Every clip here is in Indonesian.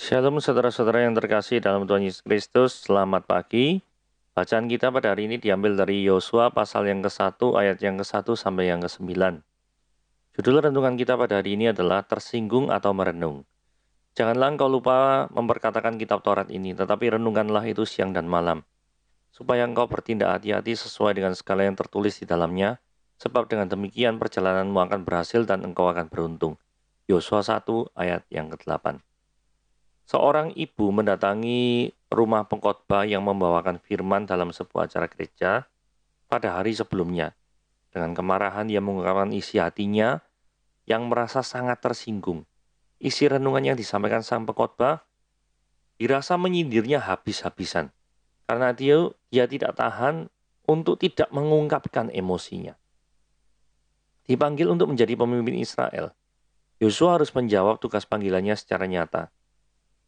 Shalom saudara-saudara yang terkasih dalam Tuhan Yesus Kristus, selamat pagi. Bacaan kita pada hari ini diambil dari Yosua pasal yang ke-1 ayat yang ke-1 sampai yang ke-9. Judul renungan kita pada hari ini adalah tersinggung atau merenung. Janganlah engkau lupa memperkatakan kitab Taurat ini, tetapi renungkanlah itu siang dan malam, supaya engkau bertindak hati-hati sesuai dengan segala yang tertulis di dalamnya, sebab dengan demikian perjalananmu akan berhasil dan engkau akan beruntung. Yosua 1 ayat yang ke-8. Seorang ibu mendatangi rumah pengkhotbah yang membawakan firman dalam sebuah acara gereja pada hari sebelumnya. Dengan kemarahan ia mengungkapkan isi hatinya yang merasa sangat tersinggung. Isi renungan yang disampaikan sang pengkhotbah dirasa menyindirnya habis-habisan karena dia tidak tahan untuk tidak mengungkapkan emosinya. Dipanggil untuk menjadi pemimpin Israel, Yosua harus menjawab tugas panggilannya secara nyata.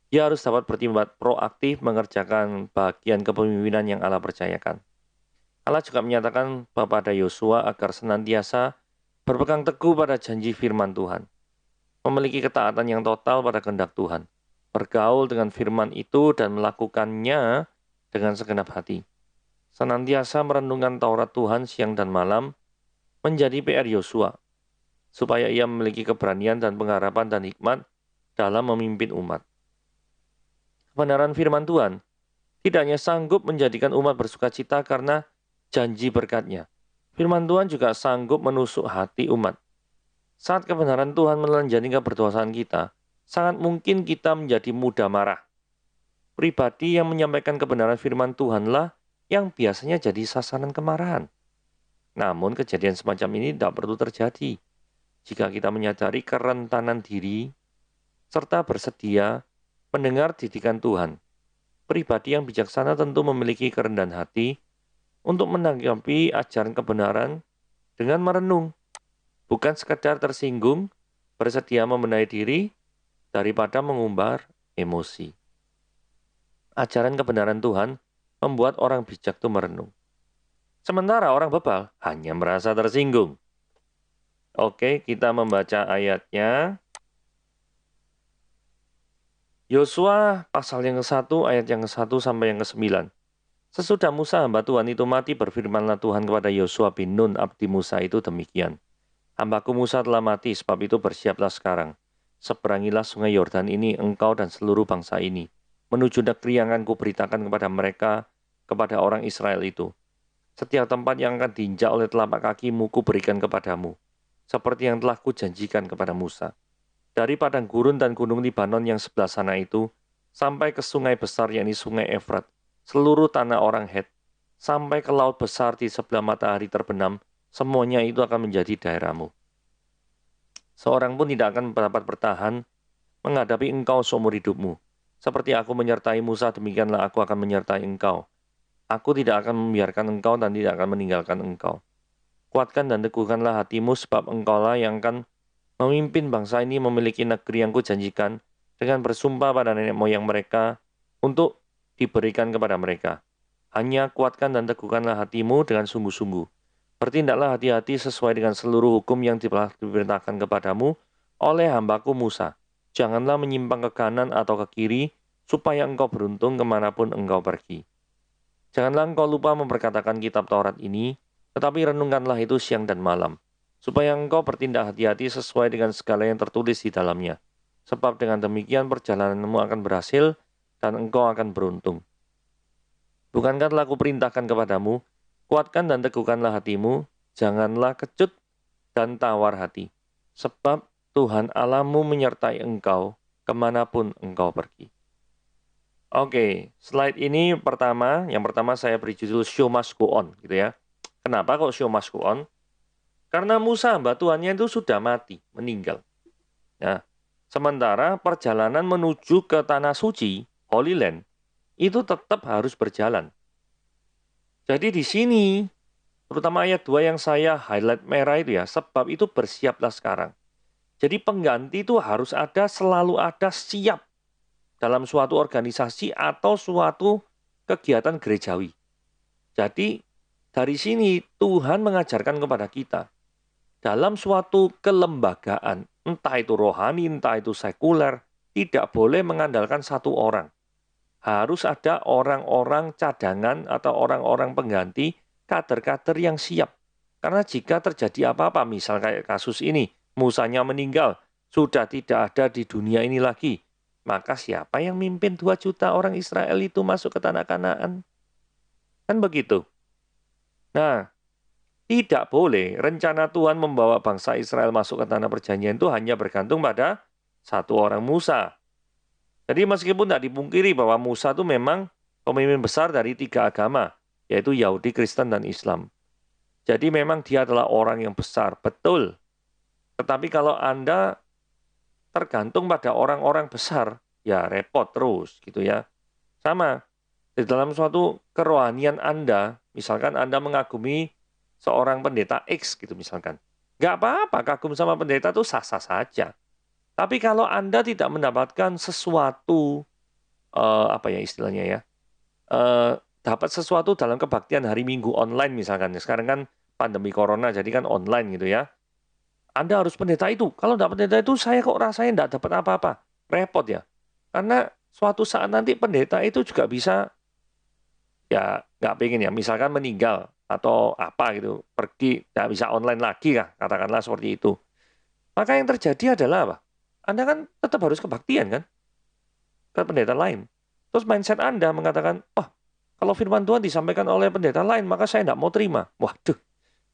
Dia harus dapat bertindak proaktif mengerjakan bagian kepemimpinan yang Allah percayakan. Allah juga menyatakan kepada Yosua agar senantiasa berpegang teguh pada janji firman Tuhan, memiliki ketaatan yang total pada kehendak Tuhan, bergaul dengan firman itu dan melakukannya dengan segenap hati. Senantiasa merenungkan Taurat Tuhan siang dan malam menjadi PR Yosua, supaya ia memiliki keberanian dan pengharapan dan hikmat dalam memimpin umat. Kebenaran firman Tuhan tidak hanya sanggup menjadikan umat bersukacita karena janji berkatnya. Firman Tuhan juga sanggup menusuk hati umat. Saat kebenaran Tuhan menelanjangi keberdosaan kita, sangat mungkin kita menjadi mudah marah. Pribadi yang menyampaikan kebenaran firman Tuhanlah yang biasanya jadi sasaran kemarahan. Namun kejadian semacam ini tidak perlu terjadi jika kita menyadari kerentanan diri serta bersedia mendengar didikan Tuhan. Pribadi yang bijaksana tentu memiliki kerendahan hati untuk menanggapi ajaran kebenaran dengan merenung, bukan sekadar tersinggung, bersedia membenahi diri daripada mengumbar emosi. Ajaran kebenaran Tuhan membuat orang bijak itu merenung. Sementara orang bebal hanya merasa tersinggung. Oke, kita membaca ayatnya. Yosua pasal yang ke-1 ayat yang ke-1 sampai yang ke-9. Sesudah Musa hamba Tuhan itu mati, berfirmanlah Tuhan kepada Yosua bin Nun abdi Musa itu demikian. Hambaku Musa telah mati, sebab itu bersiaplah sekarang. Seberangilah sungai Yordan ini, engkau dan seluruh bangsa ini, menuju negeri yang akan kuberitakan kepada mereka, kepada orang Israel itu. Setiap tempat yang akan diinjak oleh telapak kakimu kuberikan kepadamu, seperti yang telah kujanjikan kepada Musa. Dari padang gurun dan gunung Libanon yang sebelah sana itu, sampai ke sungai besar yakni sungai Efrat, seluruh tanah orang Het, sampai ke laut besar di sebelah matahari terbenam, semuanya itu akan menjadi daerahmu. Seorang pun tidak akan dapat bertahan menghadapi engkau seumur hidupmu. Seperti aku menyertai Musa, demikianlah aku akan menyertai engkau. Aku tidak akan membiarkan engkau dan tidak akan meninggalkan engkau. Kuatkan dan teguhkanlah hatimu, sebab engkaulah yang akan memimpin bangsa ini memiliki negeri yang kujanjikan dengan bersumpah pada nenek moyang mereka untuk diberikan kepada mereka. Hanya kuatkan dan teguhkanlah hatimu dengan sungguh-sungguh. Bertindaklah hati-hati sesuai dengan seluruh hukum yang telah diperintahkan kepadamu oleh hambaku Musa. Janganlah menyimpang ke kanan atau ke kiri, supaya engkau beruntung kemanapun engkau pergi. Janganlah engkau lupa memperkatakan kitab Taurat ini, tetapi renungkanlah itu siang dan malam, supaya engkau bertindak hati-hati sesuai dengan segala yang tertulis di dalamnya. Sebab dengan demikian perjalananmu akan berhasil dan engkau akan beruntung. Bukankah telah kuperintahkan kepadamu, kuatkan dan teguhkanlah hatimu, janganlah kecut dan tawar hati. Sebab Tuhan Allahmu menyertai engkau kemanapun engkau pergi. Oke, slide ini yang pertama saya beri judul Show Must Go On, gitu ya. Kenapa kok Show Must Go On? Karena Musa hamba Tuhannya itu sudah mati, meninggal. Nah, sementara perjalanan menuju ke Tanah Suci, Holy Land, itu tetap harus berjalan. Jadi di sini, terutama ayat 2 yang saya highlight merah itu ya, sebab itu bersiaplah sekarang. Jadi pengganti itu harus ada, selalu ada, siap dalam suatu organisasi atau suatu kegiatan gerejawi. Jadi dari sini Tuhan mengajarkan kepada kita, dalam suatu kelembagaan, entah itu rohani, entah itu sekuler, tidak boleh mengandalkan satu orang. Harus ada orang-orang cadangan atau orang-orang pengganti, kader-kader yang siap. Karena jika terjadi apa-apa, misal kayak kasus ini, Musanya meninggal, sudah tidak ada di dunia ini lagi, maka siapa yang mimpin 2 juta orang Israel itu masuk ke tanah Kanaan? Kan begitu. Nah, tidak boleh rencana Tuhan membawa bangsa Israel masuk ke tanah perjanjian itu hanya bergantung pada satu orang Musa. Jadi meskipun tidak dipungkiri bahwa Musa itu memang pemimpin besar dari 3 agama, yaitu Yahudi, Kristen, dan Islam. Jadi memang dia adalah orang yang besar, betul. Tetapi kalau Anda tergantung pada orang-orang besar, ya repot terus gitu ya. Sama, di dalam suatu kerohanian Anda, misalkan Anda mengagumi seorang pendeta X gitu misalkan. Nggak apa-apa, kagum sama pendeta itu sah-sah saja. Tapi kalau Anda tidak mendapatkan sesuatu, apa ya istilahnya ya, dapat sesuatu dalam kebaktian hari Minggu online misalkan. Sekarang kan pandemi corona, jadi kan online gitu ya. Anda harus pendeta itu. Kalau tidak pendeta itu, saya kok rasanya tidak dapat apa-apa. Repot ya. Karena suatu saat nanti pendeta itu juga bisa, ya nggak pengen ya, misalkan meninggal atau apa gitu, pergi, nggak bisa online lagi lah, katakanlah seperti itu. Maka yang terjadi adalah apa? Anda kan tetap harus kebaktian kan, ke pendeta lain. Terus mindset Anda mengatakan, oh, kalau firman Tuhan disampaikan oleh pendeta lain, maka saya tidak mau terima. Waduh,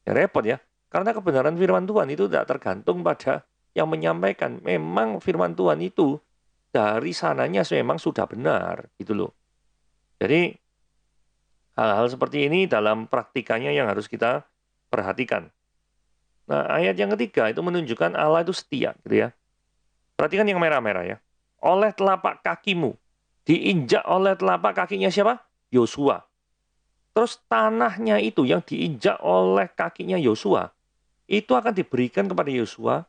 ya repot ya. Karena kebenaran firman Tuhan itu tidak tergantung pada yang menyampaikan. Memang firman Tuhan itu dari sananya memang sudah benar, gitu loh. Jadi hal-hal seperti ini dalam praktikanya yang harus kita perhatikan. Nah, ayat yang ketiga itu menunjukkan Allah itu setia, gitu ya. Perhatikan yang merah-merah ya. Oleh telapak kakimu, diinjak oleh telapak kakinya siapa? Yosua. Terus tanahnya itu yang diinjak oleh kakinya Yosua, itu akan diberikan kepada Yosua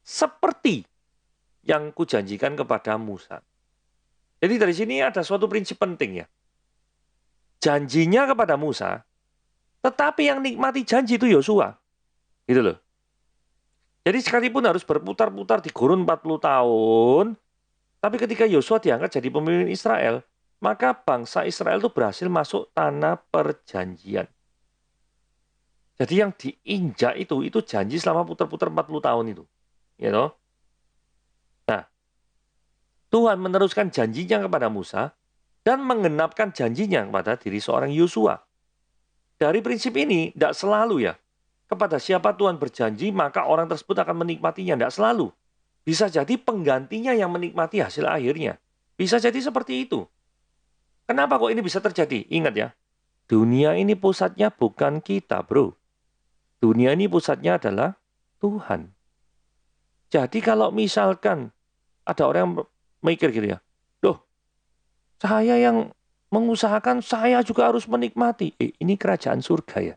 seperti yang kujanjikan kepada Musa. Jadi dari sini ada suatu prinsip penting ya. Janjinya kepada Musa, tetapi yang nikmati janji itu Yosua. Gitu loh. Jadi sekalipun harus berputar-putar di gurun 40 tahun, tapi ketika Yosua diangkat jadi pemimpin Israel, maka bangsa Israel itu berhasil masuk tanah perjanjian. Jadi yang diinjak itu janji selama putar-putar 40 tahun itu. You know? Nah, Tuhan meneruskan janjinya kepada Musa dan menggenapkan janjinya kepada diri seorang Yosua. Dari prinsip ini, tidak selalu ya. Kepada siapa Tuhan berjanji, maka orang tersebut akan menikmatinya. Tidak selalu. Bisa jadi penggantinya yang menikmati hasil akhirnya. Bisa jadi seperti itu. Kenapa kok ini bisa terjadi? Ingat ya, dunia ini pusatnya bukan kita, bro. Dunia ini pusatnya adalah Tuhan. Jadi kalau misalkan ada orang yang mikir gitu ya, loh, saya yang mengusahakan, saya juga harus menikmati. Ini kerajaan surga ya.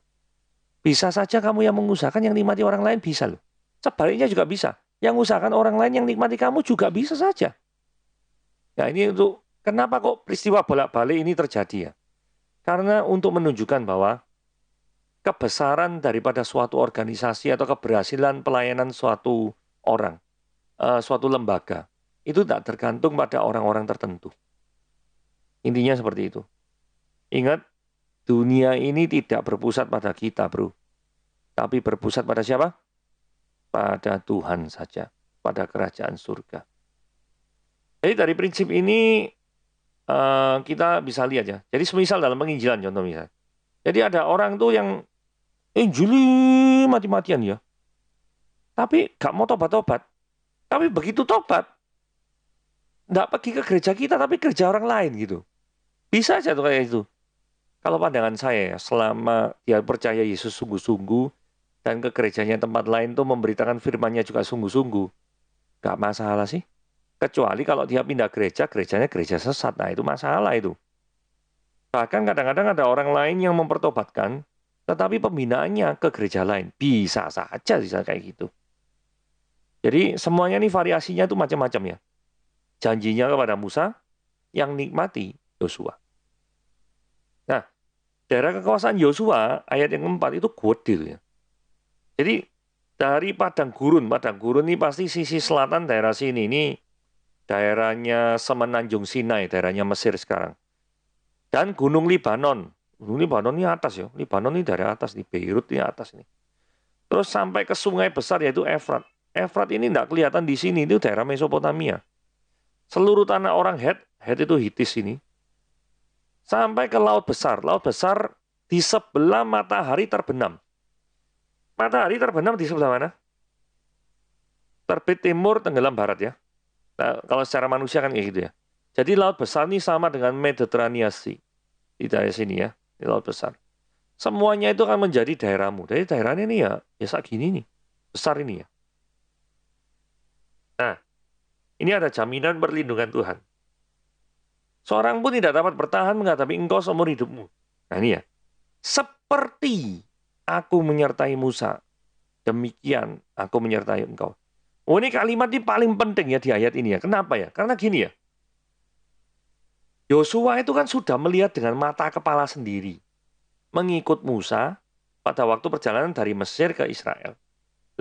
Bisa saja kamu yang mengusahakan, yang nikmati orang lain bisa loh. Sebaliknya juga bisa. Yang mengusahakan orang lain, yang nikmati kamu juga bisa saja. Nah ini untuk, kenapa kok peristiwa bolak-balik ini terjadi ya? Karena untuk menunjukkan bahwa kebesaran daripada suatu organisasi atau keberhasilan pelayanan suatu orang, suatu lembaga, itu tak tergantung pada orang-orang tertentu. Intinya seperti itu. Ingat, dunia ini tidak berpusat pada kita, bro. Tapi berpusat pada siapa? Pada Tuhan saja, pada kerajaan surga. Jadi dari prinsip ini kita bisa lihat ya. Jadi semisal dalam penginjilan contoh misalnya. Jadi ada orang tuh yang injili mati-matian ya. Tapi gak mau tobat-tobat. Tapi begitu tobat, nggak pergi ke gereja kita, tapi gereja orang lain gitu. Bisa aja tuh kayak itu. Kalau pandangan saya ya, selama dia percaya Yesus sungguh-sungguh, dan ke gerejanya tempat lain tuh memberitakan firman-Nya juga sungguh-sungguh, nggak masalah sih. Kecuali kalau dia pindah gereja, gerejanya gereja sesat. Nah itu masalah itu. Bahkan kadang-kadang ada orang lain yang mempertobatkan, tetapi pembinaannya ke gereja lain. Bisa saja kayak gitu. Jadi semuanya ini variasinya itu macam-macam ya. Janjinya kepada Musa, yang nikmati Yosua. Nah, daerah kekuasaan Yosua, ayat yang keempat itu gede ya. Jadi dari padang gurun ini pasti sisi selatan daerah sini ini daerahnya Semenanjung Sinai, daerahnya Mesir sekarang. Dan Gunung Libanon. Gunung Libanon ini atas ya. Libanon ini dari atas, di Beirut ini atas ini. Terus sampai ke sungai besar yaitu Efrat. Efrat ini tidak kelihatan di sini, itu daerah Mesopotamia. Seluruh tanah orang Het itu Hitis ini. Sampai ke Laut Besar. Laut Besar di sebelah matahari terbenam. Matahari terbenam di sebelah mana? Terbit timur, tenggelam barat ya. Nah, kalau secara manusia kan kayak gitu ya. Jadi Laut Besar ini sama dengan Mediterranean Sea. Di daerah sini ya, di Laut Besar. Semuanya itu akan menjadi daerahmu. Jadi daerahnya ini ya gini nih. Besar ini ya. Nah, ini ada jaminan perlindungan Tuhan. Seorang pun tidak dapat bertahan menghadapi engkau seumur hidupmu. Nah ini ya. Seperti aku menyertai Musa, demikian aku menyertai engkau. Oh ini kalimat ini paling penting ya di ayat ini ya. Kenapa ya? Karena gini ya. Yosua itu kan sudah melihat dengan mata kepala sendiri. Mengikut Musa pada waktu perjalanan dari Mesir ke Israel.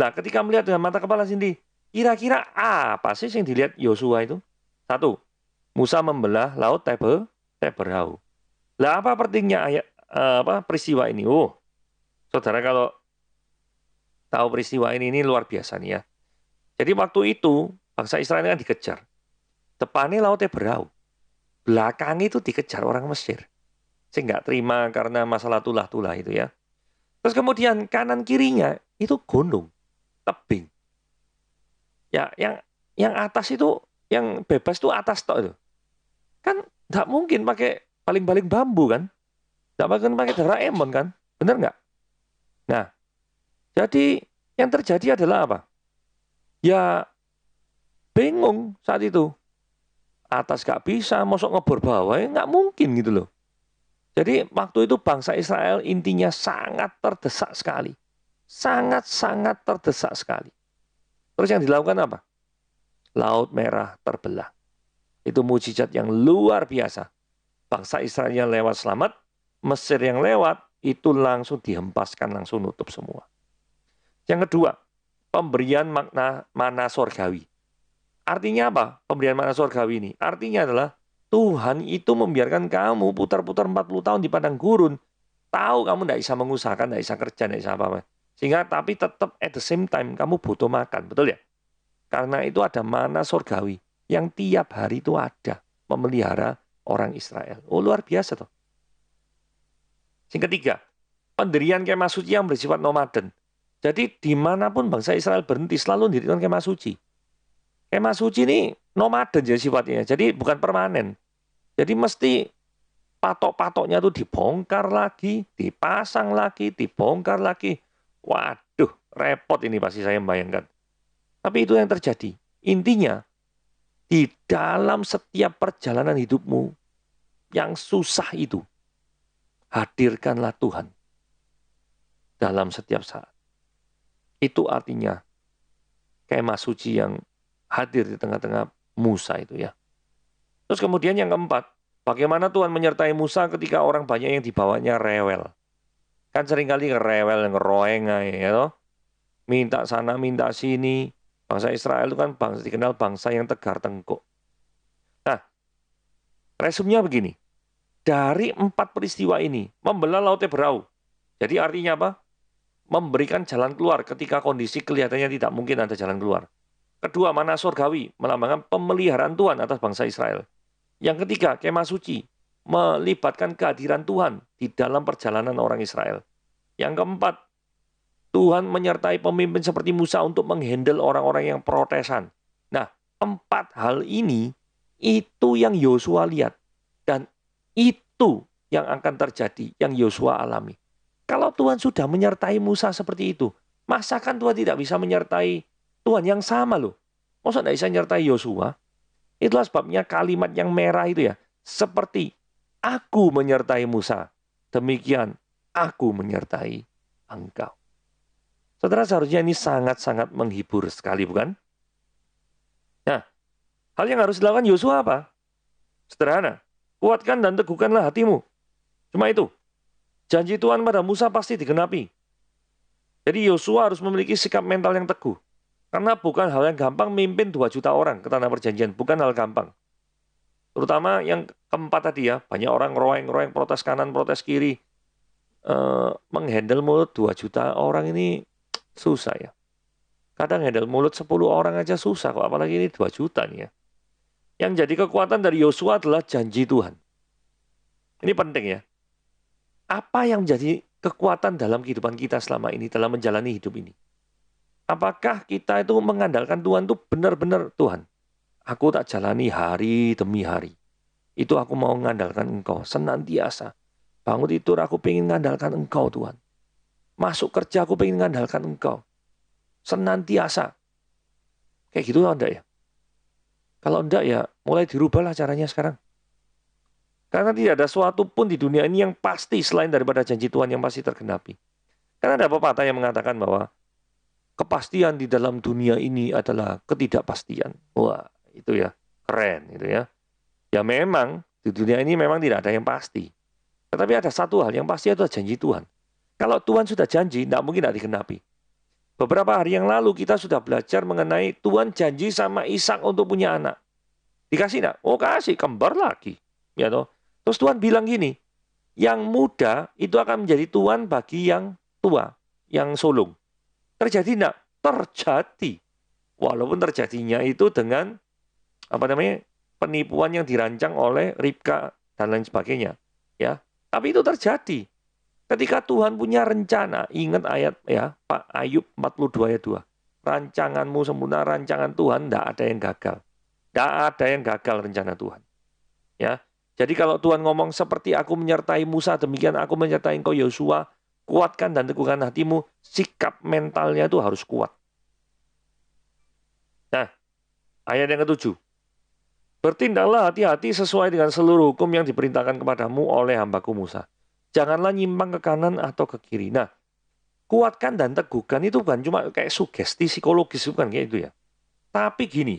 Nah ketika melihat dengan mata kepala sendiri, kira-kira apa sih yang dilihat Yosua itu? Satu, Musa membelah laut Teberau. Lah apa pentingnya peristiwa ini? Oh, saudara kalau tahu peristiwa ini luar biasa nih ya. Jadi waktu itu bangsa Israel kan dikejar. Depannya laut Teberau. Belakang itu dikejar orang Mesir. Saya nggak terima karena masalah tulah-tulah itu ya. Terus kemudian kanan kirinya itu gunung, tebing. Ya, yang atas itu, yang bebas itu atas tok itu. Kan nggak mungkin pakai baling-baling bambu kan? Nggak mungkin pakai Doraemon kan? Bener nggak? Nah, jadi yang terjadi adalah apa? Ya bingung saat itu. Atas nggak bisa, mosok ngebor bawah, ya nggak mungkin gitu loh. Jadi waktu itu bangsa Israel intinya sangat terdesak sekali. Sangat-sangat terdesak sekali. Terus yang dilakukan apa? Laut Merah terbelah. Itu mujizat yang luar biasa. Bangsa Israel yang lewat selamat, Mesir yang lewat, itu langsung dihempaskan, langsung nutup semua. Yang kedua, pemberian makna mana sorgawi. Artinya apa? Pemberian makna sorgawi ini. Artinya adalah Tuhan itu membiarkan kamu putar-putar 40 tahun di padang gurun. Tahu kamu tidak bisa mengusahakan, tidak bisa kerja, tidak bisa apa-apa. Sehingga tapi tetap at the same time kamu butuh makan. Betul ya? Karena itu ada mana sorgawi. Yang tiap hari itu ada. Memelihara orang Israel. Oh luar biasa tuh. Yang ketiga, pendirian kemah suci yang bersifat nomaden. Jadi dimanapun bangsa Israel berhenti selalu mendirikan kemah suci. Kemah suci ini nomaden jadi sifatnya. Jadi bukan permanen. Jadi mesti patok-patoknya itu dibongkar lagi, dipasang lagi, dibongkar lagi. Waduh, repot ini pasti saya membayangkan. Tapi itu yang terjadi. Intinya, di dalam setiap perjalanan hidupmu yang susah itu, hadirkanlah Tuhan dalam setiap saat. Itu artinya kemah suci yang hadir di tengah-tengah Musa itu ya. Terus kemudian yang keempat, bagaimana Tuhan menyertai Musa ketika orang banyak yang dibawanya rewel. Kan seringkali rewel, ngeroeng ya toh. Minta sana, minta sini. Bangsa Israel itu kan dikenal bangsa yang tegar tengkuk. Nah, resumnya begini. Dari 4 peristiwa ini, membelah laut Teberau. Jadi artinya apa? Memberikan jalan keluar ketika kondisi kelihatannya tidak mungkin ada jalan keluar. Kedua, mana surgawi, melambangkan pemeliharaan Tuhan atas bangsa Israel. Yang ketiga, kemah suci, melibatkan kehadiran Tuhan di dalam perjalanan orang Israel. Yang keempat, Tuhan menyertai pemimpin seperti Musa untuk menghandle orang-orang yang protesan. Nah, 4 hal ini, itu yang Yosua lihat. Dan itu yang akan terjadi, yang Yosua alami. Kalau Tuhan sudah menyertai Musa seperti itu, masakan Tuhan tidak bisa menyertai Tuhan yang sama loh. Masa tidak bisa menyertai Yosua? Itulah sebabnya kalimat yang merah itu ya. Seperti aku menyertai Musa, demikian aku menyertai engkau. Saudara, seharusnya ini sangat-sangat menghibur sekali, bukan? Nah, hal yang harus dilakukan Yosua apa? Sederhana, kuatkan dan teguhkanlah hatimu. Cuma itu. Janji Tuhan pada Musa pasti digenapi. Jadi Yosua harus memiliki sikap mental yang teguh. Karena bukan hal yang gampang mimpin 2 juta orang ke tanah perjanjian, bukan hal gampang. Terutama yang keempat tadi ya, banyak orang ngeroeng-ngeroeng protes kanan, protes kiri. Menghandle mulut 2 juta orang ini susah ya. Kadang handle mulut 10 orang aja susah kok, apalagi ini 2 juta nih ya. Yang jadi kekuatan dari Yosua adalah janji Tuhan. Ini penting ya. Apa yang menjadi kekuatan dalam kehidupan kita selama ini, dalam menjalani hidup ini? Apakah kita itu mengandalkan Tuhan itu benar-benar Tuhan? Aku tak jalani hari demi hari. Itu aku mau mengandalkan Engkau senantiasa. Bangun tidur aku pengen mengandalkan Engkau Tuhan. Masuk kerja aku pengen mengandalkan Engkau. Senantiasa. Kayak gitu atau enggak ya? Kalau enggak ya mulai dirubahlah caranya sekarang. Karena tidak ada suatu pun di dunia ini yang pasti selain daripada janji Tuhan yang pasti tergenapi. Karena ada pepatah yang mengatakan bahwa kepastian di dalam dunia ini adalah ketidakpastian. Wah, itu ya keren itu ya. Ya memang di dunia ini memang tidak ada yang pasti. Tetapi ada satu hal yang pasti itu adalah janji Tuhan. Kalau Tuhan sudah janji, tidak mungkin tidak digenapi. Beberapa hari yang lalu kita sudah belajar mengenai Tuhan janji sama Ishak untuk punya anak. Dikasih enggak? Oh kasih, kembar lagi. Ya toh. Terus Tuhan bilang gini, yang muda itu akan menjadi Tuhan bagi yang tua, yang sulung. Terjadi enggak? Terjadi. Walaupun terjadinya itu dengan apa namanya penipuan yang dirancang oleh Ribka dan lain sebagainya. Ya, tapi itu terjadi. Ketika Tuhan punya rencana, ingat ayat ya, Pak Ayub 42 ayat 2. Rancanganmu sempurna, rancangan Tuhan, tidak ada yang gagal. Tidak ada yang gagal rencana Tuhan. Ya, jadi kalau Tuhan ngomong seperti aku menyertai Musa, demikian aku menyertai engkau Yosua, kuatkan dan teguhkan hatimu, sikap mentalnya itu harus kuat. Nah, ayat yang ketujuh. Bertindaklah hati-hati sesuai dengan seluruh hukum yang diperintahkan kepadamu oleh hambaku Musa. Janganlah nyimpang ke kanan atau ke kiri. Nah, kuatkan dan teguhkan itu bukan cuma kayak sugesti psikologis, bukan kayak itu ya. Tapi gini,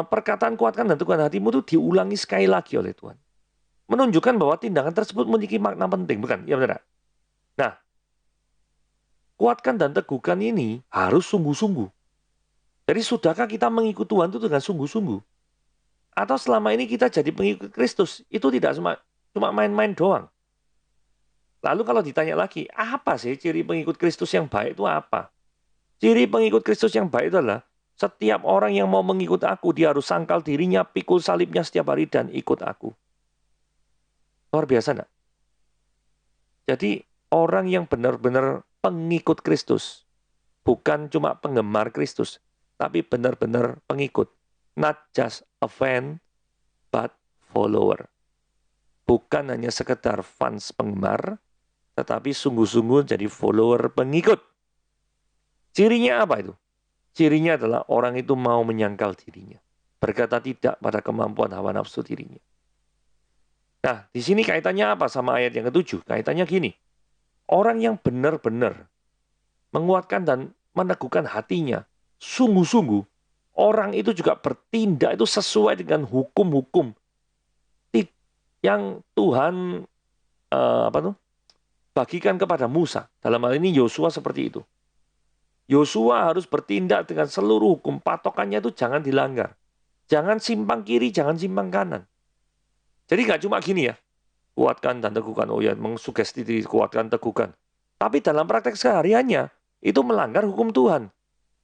perkataan kuatkan dan teguhkan hatimu itu diulangi sekali lagi oleh Tuhan. Menunjukkan bahwa tindakan tersebut memiliki makna penting, bukan? Ya benar. Nah, kuatkan dan teguhkan ini harus sungguh-sungguh. Jadi sudahkah kita mengikut Tuhan itu dengan sungguh-sungguh? Atau selama ini kita jadi pengikut Kristus, itu tidak cuma main-main doang. Lalu kalau ditanya lagi, apa sih ciri pengikut Kristus yang baik itu apa? Ciri pengikut Kristus yang baik itu adalah setiap orang yang mau mengikut aku, dia harus sangkal dirinya, pikul salibnya setiap hari dan ikut aku. Luar biasa enggak? Jadi orang yang benar-benar pengikut Kristus, bukan cuma penggemar Kristus, tapi benar-benar pengikut. Not just a fan, but follower. Bukan hanya sekedar fans penggemar, tetapi sungguh-sungguh jadi follower pengikut. Cirinya apa itu? Cirinya adalah orang itu mau menyangkal dirinya. Berkata tidak pada kemampuan hawa nafsu dirinya. Nah, di sini kaitannya apa sama ayat yang ketujuh? Kaitannya gini. Orang yang benar-benar menguatkan dan meneguhkan hatinya, sungguh-sungguh, orang itu juga bertindak itu sesuai dengan hukum-hukum yang Tuhan bagikan kepada Musa. Dalam hal ini Yosua seperti itu. Yosua harus bertindak dengan seluruh hukum. Patokannya itu jangan dilanggar. Jangan simpang kiri, jangan simpang kanan. Jadi nggak cuma gini ya. Kuatkan dan teguhkan. Oh ya, mengsugesti diri, kuatkan, teguhkan. Tapi dalam praktek sehariannya, itu melanggar hukum Tuhan.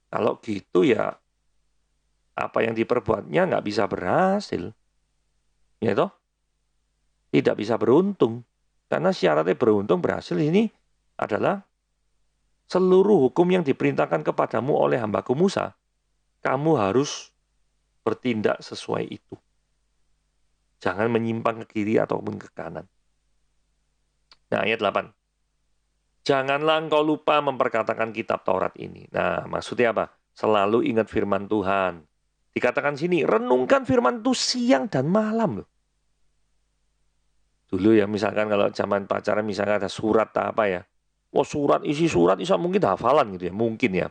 Kalau gitu ya, apa yang diperbuatnya nggak bisa berhasil. Ya toh? Tidak bisa beruntung. Karena syaratnya beruntung berhasil ini adalah seluruh hukum yang diperintahkan kepadamu oleh hambaku Musa, kamu harus bertindak sesuai itu. Jangan menyimpang ke kiri ataupun ke kanan. Nah, ayat 8. Janganlah engkau lupa memperkatakan kitab Taurat ini. Nah, maksudnya apa? Selalu ingat firman Tuhan. Dikatakan sini, renungkan firman itu siang dan malam loh. Dulu ya misalkan kalau zaman pacaran misalkan ada surat apa ya. Wah surat, isi surat bisa mungkin hafalan gitu ya. Mungkin ya.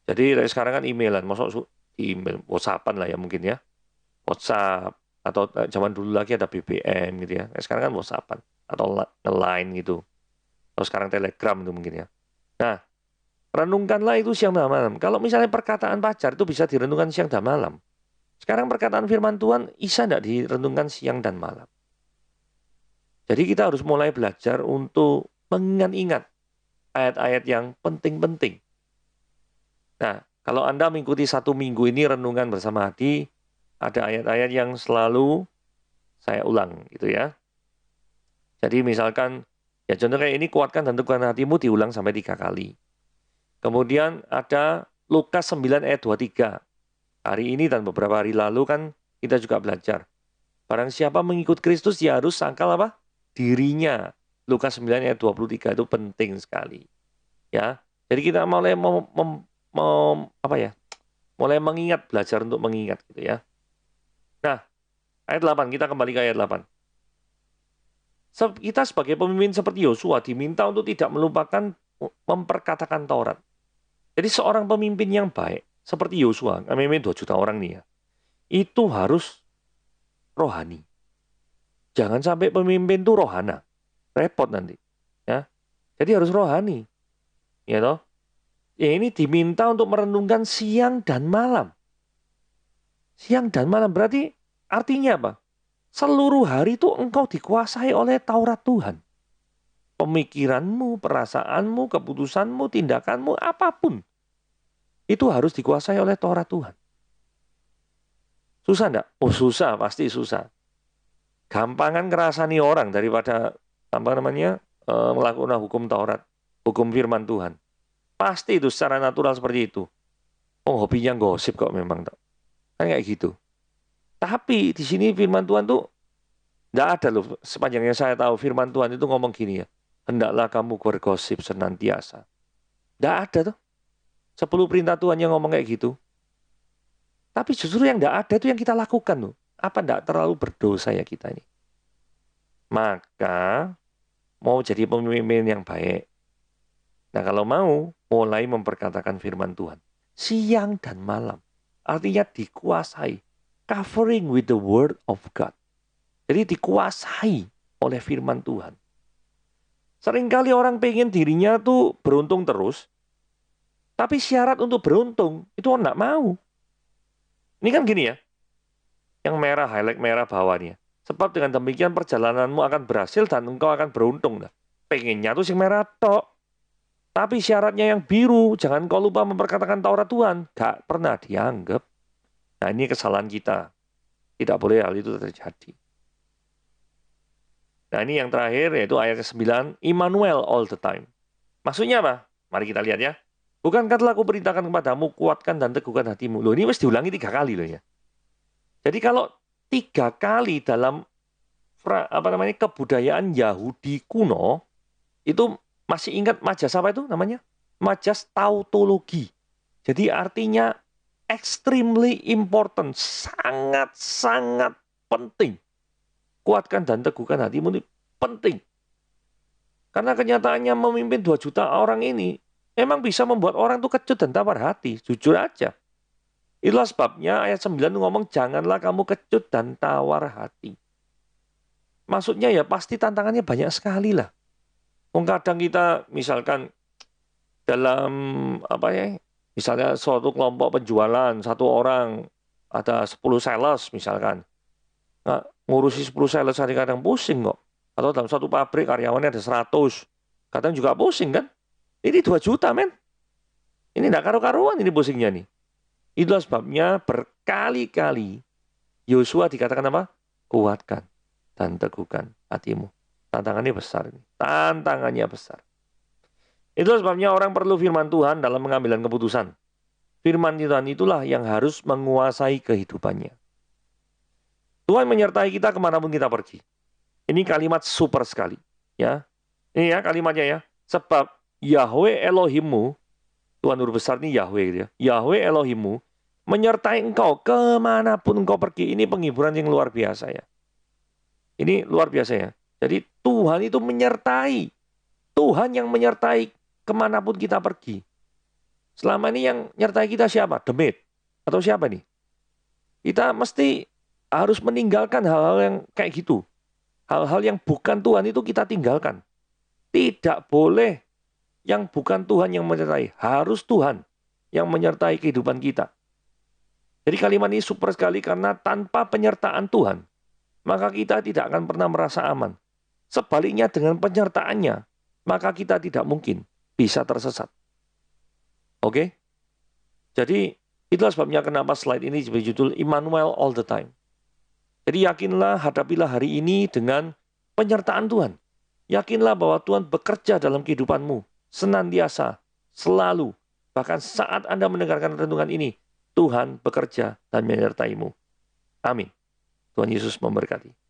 Jadi sekarang kan emailan. Masuk di email, WhatsAppan lah ya mungkin ya. WhatsApp. Atau zaman dulu lagi ada BBM gitu ya. Sekarang kan WhatsAppan. Atau Line gitu. Atau sekarang Telegram itu mungkin ya. Nah Renungkanlah itu siang dan malam. Kalau misalnya perkataan pacar itu bisa direnungkan siang dan malam. Sekarang perkataan firman Tuhan bisa tidak direnungkan siang dan malam. Jadi kita harus mulai belajar untuk mengingat-ingat ayat-ayat yang penting-penting. Nah, kalau Anda mengikuti 1 minggu ini renungan bersama hati, ada ayat-ayat yang selalu saya ulang gitu ya. Jadi misalkan, ya contoh kayak ini, kuatkan dan teguhkan hatimu diulang sampai 3 kali. Kemudian ada Lukas 9 ayat 23. Hari ini dan beberapa hari lalu kan kita juga belajar. Barang siapa mengikut Kristus, dia harus sangkal apa? Dirinya. Lukas 9 ayat 23 itu penting sekali. Ya. Jadi kita mulai mulai mengingat, belajar untuk mengingat gitu ya. Nah, ayat 8, kita kembali ke ayat 8. Kita sebagai pemimpin seperti Yosua diminta untuk tidak melupakan memperkatakan Taurat. Jadi seorang pemimpin yang baik seperti Yosua, memimpin 2 juta orang nih ya, itu harus rohani. Jangan sampai pemimpin itu rohana, repot nanti. Ya, jadi harus rohani, ya toh. Ya ini diminta untuk merenungkan siang dan malam. Siang dan malam berarti artinya apa? Seluruh hari itu engkau dikuasai oleh Taurat Tuhan. Pemikiranmu, perasaanmu, keputusanmu, tindakanmu, apapun. Itu harus dikuasai oleh Taurat Tuhan. Susah enggak? Oh susah, pasti susah. Gampangan ngerasani orang daripada melakukan hukum Taurat, hukum firman Tuhan. Pasti itu secara natural seperti itu. Oh hobinya gosip kok memang. Kan kayak gitu. Tapi di sini firman Tuhan tuh enggak ada loh. Sepanjang yang saya tahu firman Tuhan itu ngomong gini ya. Hendaklah kamu bergosip senantiasa. Enggak ada tuh. 10 perintah Tuhan yang ngomong kayak gitu. Tapi justru yang enggak ada itu yang kita lakukan loh. Apa enggak terlalu berdosa ya kita ini? Maka mau jadi pemimpin yang baik. Nah kalau mau, mulai memperkatakan firman Tuhan. Siang dan malam. Artinya dikuasai. Covering with the word of God. Jadi dikuasai oleh firman Tuhan. Seringkali orang pengen dirinya tuh beruntung terus. Tapi syarat untuk beruntung itu orang enggak mau. Ini kan gini ya. Yang merah, highlight merah bawahnya. Sebab dengan demikian perjalananmu akan berhasil dan engkau akan beruntung. Nah, pengennya tuh yang merah tok. Tapi syaratnya yang biru. Jangan kau lupa memperkatakan Taurat Tuhan. Gak pernah dianggap. Nah ini kesalahan kita. Tidak boleh hal itu terjadi. Nah ini yang terakhir yaitu ayat ke-9. Immanuel all the time. Maksudnya apa? Mari kita lihat ya. Bukankah telah aku perintahkan kepadamu, kuatkan dan teguhkan hatimu. Loh ini mesti diulangi 3 kali loh ya. Jadi kalau 3 kali dalam kebudayaan Yahudi kuno, itu masih ingat majas apa itu namanya? Majas tautologi. Jadi artinya extremely important, sangat-sangat penting. Kuatkan dan teguhkan hatimu ini penting. Karena kenyataannya memimpin 2 juta orang ini memang bisa membuat orang itu kecut dan tawar hati, jujur aja. Itulah sebabnya ayat 9 ngomong janganlah kamu kecut dan tawar hati. Maksudnya ya pasti tantangannya banyak sekali lah. Kadang kita misalkan dalam misalnya suatu kelompok penjualan, 1 orang ada 10 sales misalkan. Nah, ngurusi 10 sales kadang pusing kok. Atau dalam suatu pabrik karyawannya ada 100. Kadang juga pusing kan. Ini 2 juta men. Ini enggak karu-karuan ini pusingnya nih. Itulah sebabnya berkali-kali Yosua dikatakan apa? Kuatkan dan teguhkan hatimu. Tantangannya besar ini. Tantangannya besar. Itulah sebabnya orang perlu firman Tuhan dalam pengambilan keputusan. Firman Tuhan itulah yang harus menguasai kehidupannya. Tuhan menyertai kita kemanapun kita pergi. Ini kalimat super sekali. Ya, ini ya kalimatnya ya. Sebab Yahweh Elohimmu, Tuhan huruf besar ini Yahweh gitu ya. Yahweh Elohimmu menyertai engkau kemanapun engkau pergi. Ini penghiburan yang luar biasa ya. Ini luar biasa ya. Jadi Tuhan itu menyertai. Tuhan yang menyertai kemanapun kita pergi. Selama ini yang menyertai kita siapa? Demit. Atau siapa nih? Kita mesti harus meninggalkan hal-hal yang kayak gitu. Hal-hal yang bukan Tuhan itu kita tinggalkan. Tidak boleh yang bukan Tuhan yang menyertai. Harus Tuhan yang menyertai kehidupan kita. Jadi kalimat ini super sekali karena tanpa penyertaan Tuhan, maka kita tidak akan pernah merasa aman. Sebaliknya dengan penyertaannya, maka kita tidak mungkin bisa tersesat. Oke? Jadi itulah sebabnya kenapa slide ini berjudul Immanuel All the Time. Jadi yakinlah, hadapilah hari ini dengan penyertaan Tuhan. Yakinlah bahwa Tuhan bekerja dalam kehidupanmu, senantiasa, selalu. Bahkan saat Anda mendengarkan renungan ini, Tuhan bekerja dan menyertaimu. Amin. Tuhan Yesus memberkati.